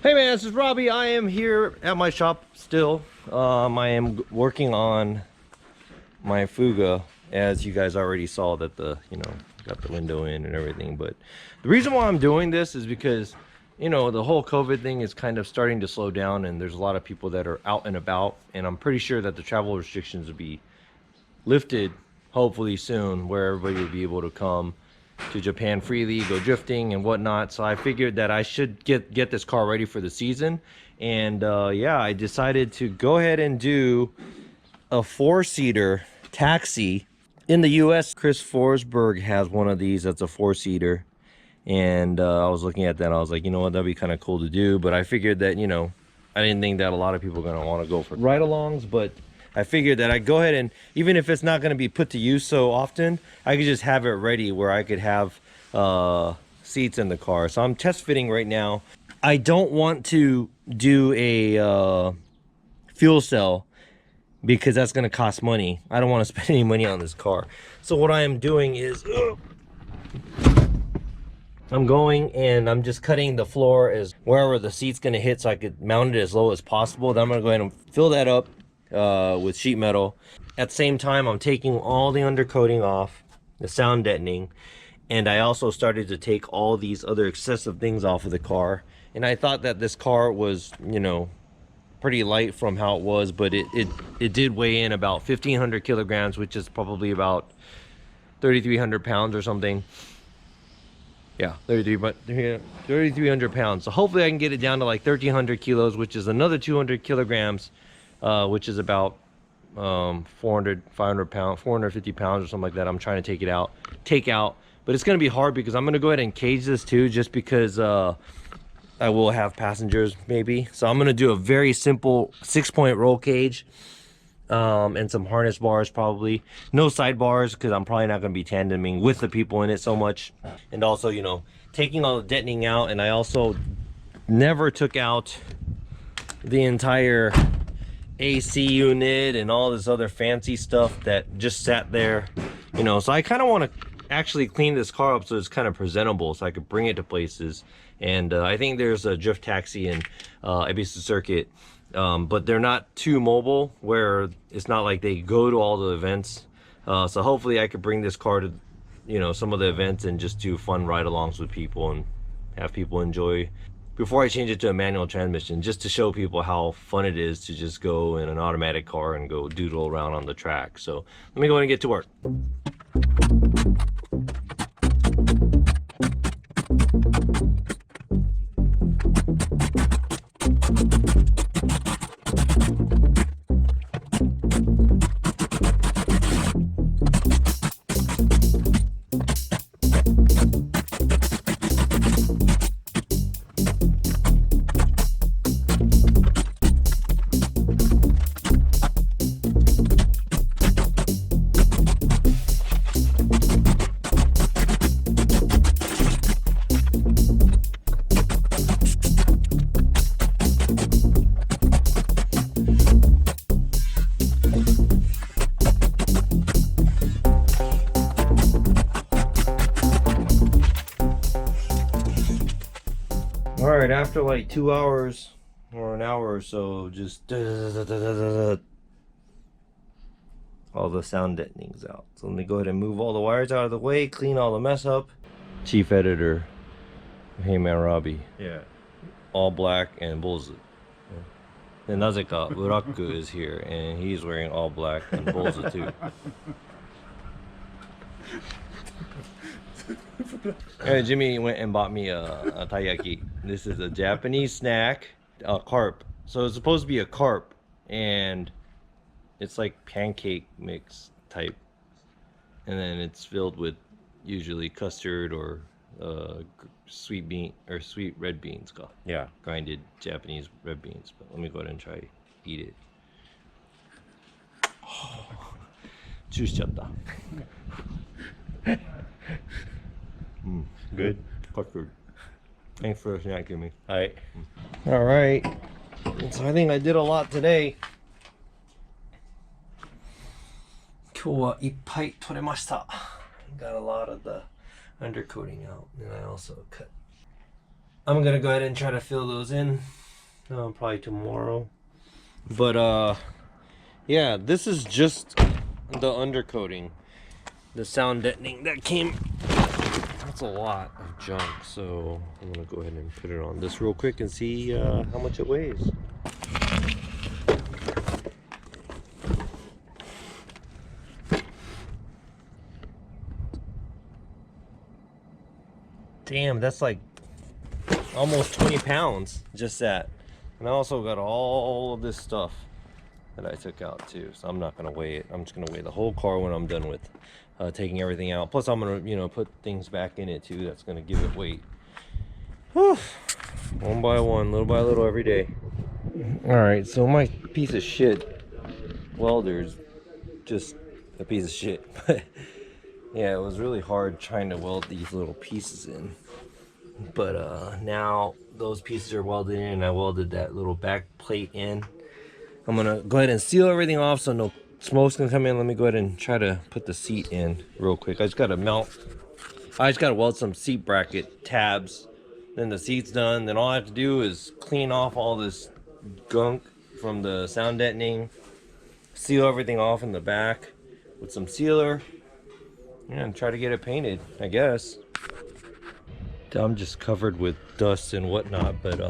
Hey man, this is Robbie. I am here at my shop still. I am working on my Fuga, as you guys already saw that got the window in and everything. But the reason why I'm doing this is because, the whole COVID thing is kind of starting to slow down, and there's a lot of people that are out and about, and I'm pretty sure that the travel restrictions will be lifted hopefully soon, where everybody will be able to come to Japan freely, go drifting and whatnot. So I figured that I should get this car ready for the season, and yeah, I decided to go ahead and do a 4-seater taxi. In the US, Chris Forsberg has one of these that's a 4-seater, and I was looking at that and I was like, you know what, that'd be kind of cool to do. But I figured that, I didn't think that a lot of people are going to want to go for ride-alongs, but I figured that I'd go ahead and, even if it's not going to be put to use so often, I could just have it ready where I could have seats in the car. So I'm test fitting right now. I don't want to do a fuel cell because that's going to cost money. I don't want to spend any money on this car. So what I am doing is I'm going and I'm just cutting the floor as wherever the seat's going to hit so I could mount it as low as possible. Then I'm going to go ahead and fill that up with sheet metal. At the same time, I'm taking all the undercoating off, the sound deadening, and I also started to take all these other excessive things off of the car. And I thought that this car was, pretty light from how it was, but it did weigh in about 1,500 kilograms, which is probably about 3,300 pounds or something. Yeah, 3,300 pounds. So hopefully I can get it down to like 1,300 kilos, which is another 200 kilograms, which is about 500 pounds, 450 pounds or something like that. I'm trying to take out, but it's going to be hard because I'm going to go ahead and cage this too, just because I will have passengers maybe. So I'm going to do a very simple 6-point roll cage, and some harness bars, probably no sidebars because I'm probably not going to be tandeming with the people in it so much. And also, taking all the deadening out, and I also never took out the entire AC unit and all this other fancy stuff that just sat there, so I kind of want to actually clean this car up so it's kind of presentable, so I could bring it to places. And I think there's a drift taxi in Ibiza Circuit, but they're not too mobile where it's not like they go to all the events. So hopefully I could bring this car to some of the events and just do fun ride-alongs with people and have people enjoy before I change it to a manual transmission, just to show people how fun it is to just go in an automatic car and go doodle around on the track. So let me go ahead and get to work. All right, after like 2 hours or an hour or so, just all the sound deadening's out. So let me go ahead and move all the wires out of the way, clean all the mess up. Chief editor, Hey Man Robbie. Yeah. All black and bullseye. And Nazeka Uraku is here, and he's wearing all black and bullseye too. Jimmy went and bought me a taiyaki. This is a Japanese snack, a carp. So it's supposed to be a carp, and it's like pancake mix type. And then it's filled with usually custard or sweet bean or sweet red beans. Yeah. Grinded Japanese red beans. But let me go ahead and try eat it. Juice chatta. Good. Custard. Thanks for snacking me. Alright. Alright. So I think I did a lot today. 今日はいっぱい取れました。Got a lot of the undercoating out, and I also cut I'm gonna go ahead and try to fill those in probably tomorrow. But yeah, this is just the undercoating, the sound deadening that came. That's a lot of junk, so I'm gonna go ahead and put it on this real quick and see how much it weighs. Damn, that's like almost 20 pounds, just that. And I also got all of this stuff that I took out too, so I'm not gonna weigh it. I'm just gonna weigh the whole car when I'm done with taking everything out. Plus I'm gonna, you know, put things back in it too. That's gonna give it weight. Whew. One by one, little by little, every day. All right, so my piece of shit welder's just a piece of shit. But yeah, it was really hard trying to weld these little pieces in. But now those pieces are welded in, and I welded that little back plate in. I'm gonna go ahead and seal everything off so no smoke's gonna come in. Let me go ahead and try to put the seat in real quick. I just gotta weld some seat bracket tabs. Then the seat's done. Then all I have to do is clean off all this gunk from the sound deadening, seal everything off in the back with some sealer, and try to get it painted, I guess. I'm just covered with dust and whatnot, but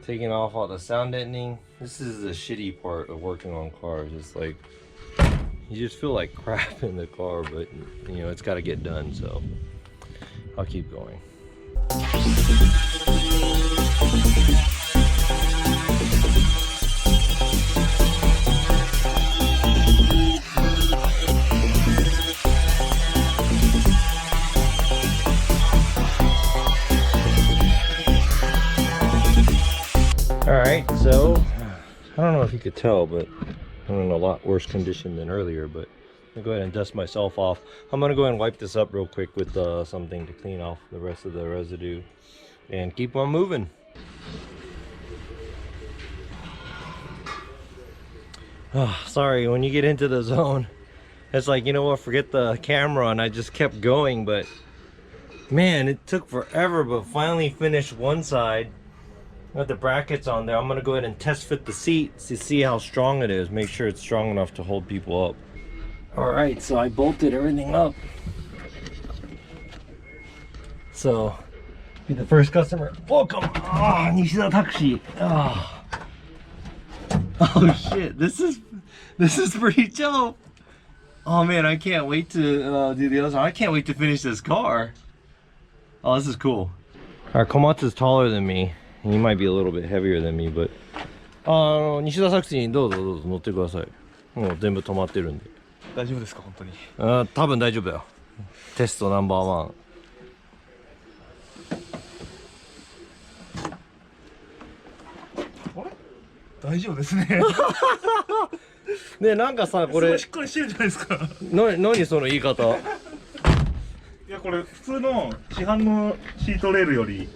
taking off all the sound deadening. This is the shitty part of working on cars. It's like you just feel like crap in the car, but you know it's got to get done, so I'll keep going. Alright, so I don't know if you could tell, but I'm in a lot worse condition than earlier, but I'm gonna go ahead and dust myself off. I'm gonna go ahead and wipe this up real quick with something to clean off the rest of the residue and keep on moving. Oh, sorry, when you get into the zone, it's like, you know what, forget the camera, and I just kept going, but man, it took forever, but finally finished one side. Got the brackets on there. I'm gonna go ahead and test fit the seat to see how strong it is. Make sure it's strong enough to hold people up. All right, so I bolted everything up. So, be the first customer. Welcome. Ah, Nishida Taxi. Ah. Oh shit, this is pretty dope. Oh man, I can't wait to do the other one. I can't wait to finish this car. Oh, this is cool. All right, Komatsu's taller than me. He might be a little bit heavier than me, but 西田作詞にどうぞどうぞ乗ってください。もう全部止まってるんで。大丈夫ですか本当に。多分大丈夫だよ。テストナンバーワン。あれ？大丈夫ですね。ね、なんかさ、これしっかりしてるじゃないですか。何その言い方。いやこれ普通の市販のシートレールより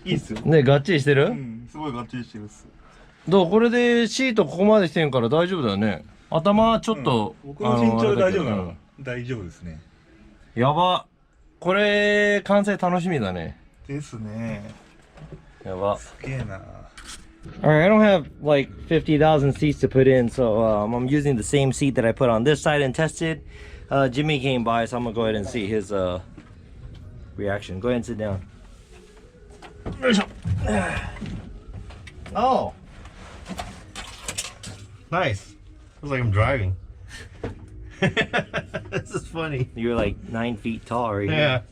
いいっすよ。ね、がっちりしてる？うん、すごいがっちりしてるっす。どうこれでシートここまでしてんから大丈夫だよね。頭ちょっと、僕の身長で大丈夫なの。大丈夫ですね。やば。これ完成楽しみだね。ですね。やば。すげえな。Alright, I don't have like 50,000 seats to put in, so I'm using the same seat that I put on this side and tested. Jimmy came by, so I'm gonna go ahead and see his reaction. Go ahead and sit down. Oh, nice. Looks like I'm driving. This is funny. You're like 9 feet tall right here. Yeah.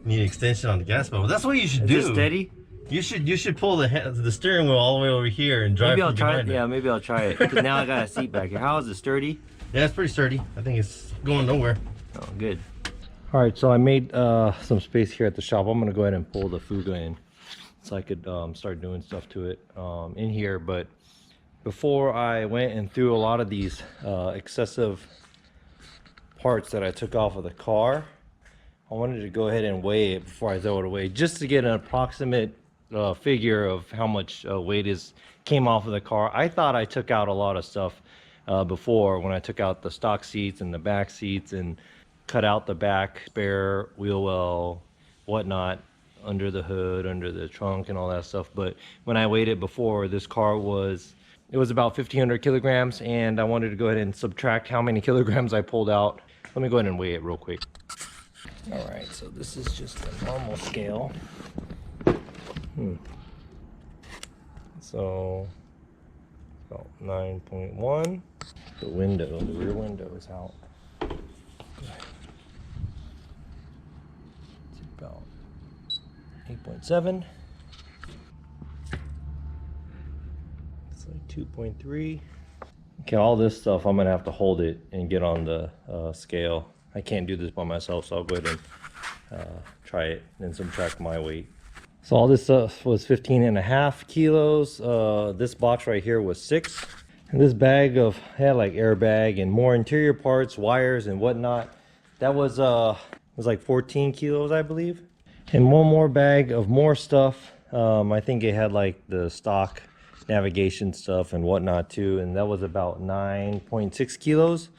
Need extension on the gas pedal. That's what you should do. Is it steady? You should pull the steering wheel all the way over here and drive. Maybe I'll from try it. behind Yeah, maybe I'll try it. 'Cause now I got a seat back here. How is it, sturdy? Yeah, it's pretty sturdy. I think it's going nowhere. Oh, good. All right, so I made some space here at the shop. I'm gonna go ahead and pull the Fuga in, so I could start doing stuff to it in here. But before I went and threw a lot of these excessive parts that I took off of the car, I wanted to go ahead and weigh it before I throw it away, just to get an approximate figure of how much weight came off of the car. I thought I took out a lot of stuff before, when I took out the stock seats and the back seats and cut out the back spare wheel well, whatnot. under the hood, under the trunk and all that stuff. But when I weighed it before, this car was, it was about 1,500 kilograms, and I wanted to go ahead and subtract how many kilograms I pulled out. Let me go ahead and weigh it real quick. All right, so this is just a normal scale. So about 9.1. The window, the rear window is out. It's about 8.7. It's like 2.3. Okay, all this stuff I'm gonna have to hold it and get on the scale. I can't do this by myself, so I'll go ahead and try it and subtract my weight. So all this stuff was 15.5 kilos. This box right here was 6. And this bag of, had like airbag and more interior parts, wires and whatnot. That was like 14 kilos, I believe. And one more bag of more stuff. I think it had like the stock navigation stuff and whatnot too. And that was about 9.6 kilos.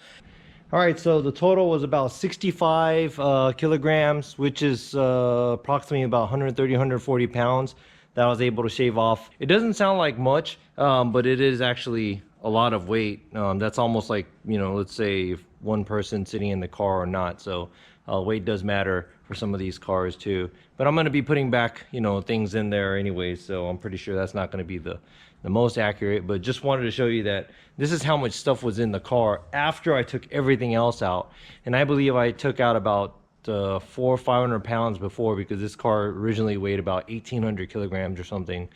All right, so the total was about 65 kilograms, which is approximately about 130, 140 pounds that I was able to shave off. It doesn't sound like much, but it is actually a lot of weight. That's almost like, you know, let's say if one person sitting in the car or not. So weight does matter for some of these cars too. But I'm gonna be putting back, you know, things in there anyway, so I'm pretty sure that's not gonna be the most accurate. But just wanted to show you that this is how much stuff was in the car after I took everything else out. And I believe I took out about 400 or 500 pounds before, because this car originally weighed about 1,800 kilograms or something.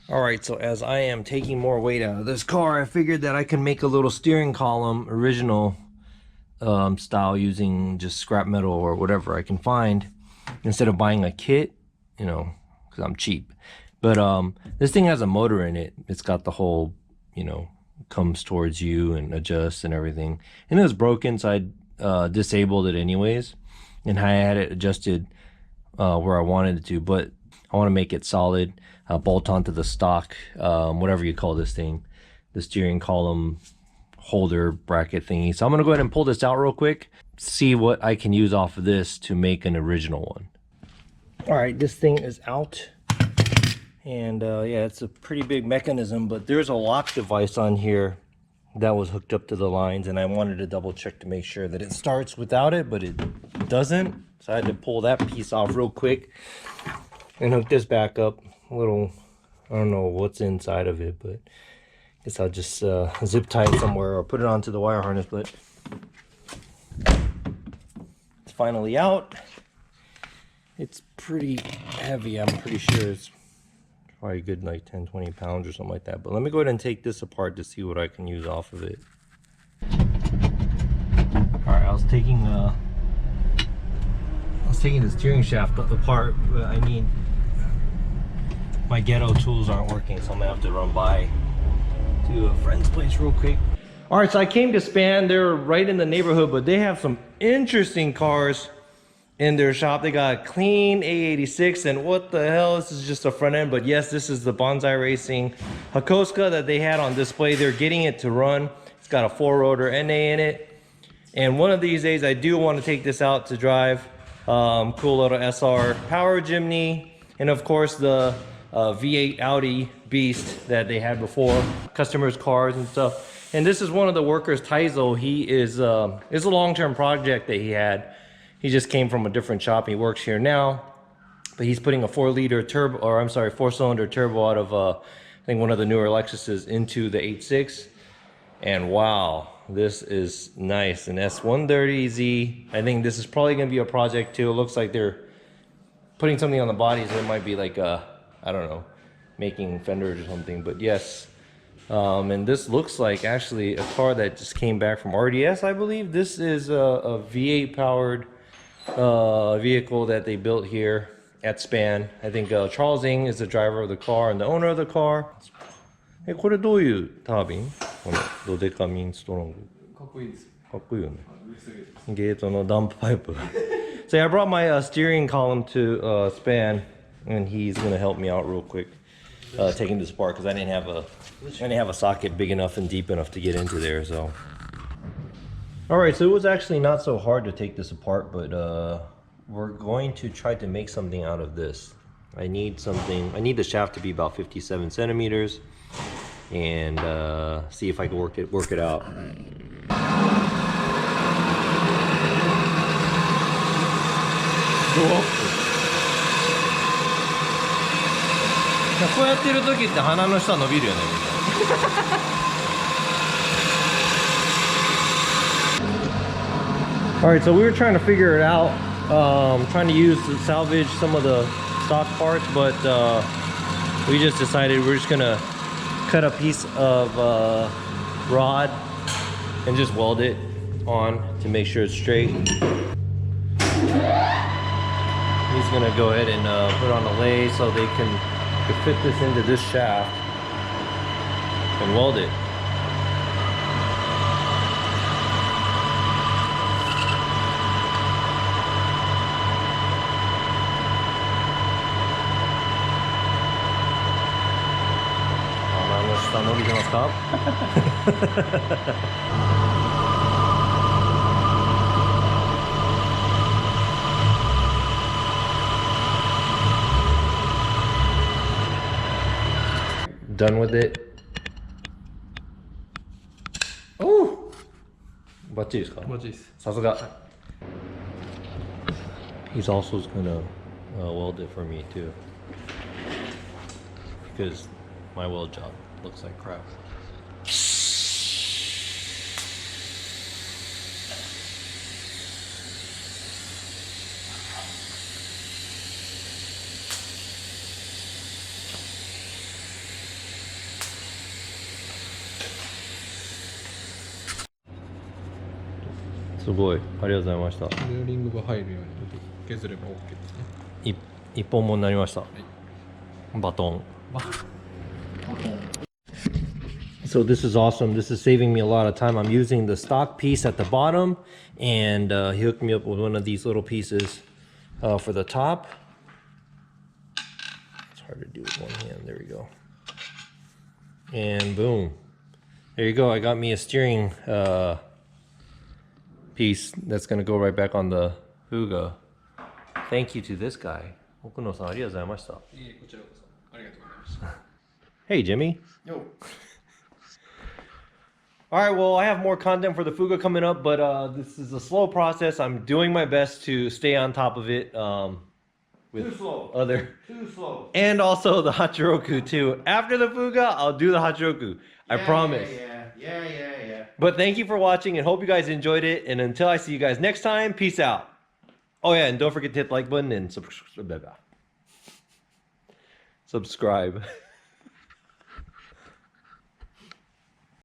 All right, so as I am taking more weight out of this car, I figured that I can make a little steering column original style using just scrap metal or whatever I can find, instead of buying a kit, you know, because I'm cheap. But this thing has a motor in it. It's got the whole, you know, comes towards you and adjusts and everything. And it was broken, so I disabled it anyways. And I had it adjusted where I wanted it to, but I want to make it solid, bolt onto the stock, whatever you call this thing, the steering column holder bracket thingy. So I'm gonna go ahead and pull this out real quick, see what I can use off of this to make an original one. All right, this thing is out. And yeah, it's a pretty big mechanism, but there's a lock device on here that was hooked up to the lines, and I wanted to double check to make sure that it starts without it, but it doesn't. So I had to pull that piece off real quick and hook this back up. A little, I don't know what's inside of it, but I guess I'll just zip tie it somewhere or put it onto the wire harness. But it's finally out. It's pretty heavy. I'm pretty sure it's probably good like 10-20 pounds or something like that. But let me go ahead and take this apart to see what I can use off of it. All right, I was taking the steering shaft apart, but I need, my ghetto tools aren't working, so I'm gonna have to run by to a friend's place real quick. All right, so I came to Span. They're right in the neighborhood, but they have some interesting cars in their shop. They got a clean A86, and what the hell, this is just a front end, but yes, this is the Bonsai Racing Hakosuka that they had on display. They're getting it to run. It's got a 4-rotor NA in it, and one of these days I do want to take this out to drive. Cool little SR power Jimny, and of course the V8 Audi Beast that they had before, customers' cars and stuff. And this is one of the workers, Taizo. He is it's a long-term project that he had. He just came from a different shop. He works here now, but he's putting a 4-liter turbo, or I'm sorry, 4-cylinder turbo out of I think one of the newer Lexuses into the 8.6. And wow, this is nice. An S130Z. I think this is probably gonna be a project too. It looks like they're putting something on the bodies. It might be like I don't know, making fenders or something. But yes, and this looks like actually a car that just came back from RDS, I believe. This is a V8 powered vehicle that they built here at Span. I think Charles Ng is the driver of the car and the owner of the car. これどういうタービン？このドデカミンストロング。かっこいいです。かっこいいよね。ゲートのダンプパイプ。So I brought my steering column to Span, and he's gonna help me out real quick, taking this apart because I didn't have a socket big enough and deep enough to get into there. So, all right, so it was actually not so hard to take this apart, but we're going to try to make something out of this. I need the shaft to be about 57 centimeters, and see if I can work it out. こうやってる時って鼻の下伸びるよね。Alright, so we were trying to figure it out, trying to salvage some of the stock parts, but we just decided we're just gonna cut a piece of rod and just weld it on to make sure it's straight. He's gonna go ahead and put on a lathe so they can fit this into this shaft and weld it. Done with it. Oh! バッチリですか？バッチリです。さすが。He's also gonna weld it for me too, because my weld job looks like crap. Sugoi, ありがとうございました。ベアリングが入るように削れば OK ですね。一本もになりました。バトン。So this is awesome. This is saving me a lot of time. I'm using the stock piece at the bottom, and he hooked me up with one of these little pieces for the top. It's hard to do with one hand. There we go. And boom. There you go. I got me a steering piece that's going to go right back on the Fuga. Thank you to this guy. Okuno-san, ありがとうございました。いえ、こちらこそありがとうございました。Hey, Jimmy. Yo. All right, well, I have more content for the Fuga coming up, but this is a slow process. I'm doing my best to stay on top of it. With too slow. Too slow. And also the Hachiroku too. After the Fuga, I'll do the Hachiroku. I promise. Yeah. But thank you for watching, and hope you guys enjoyed it. And until I see you guys next time, peace out. Oh yeah, and don't forget to hit the like button and subscribe.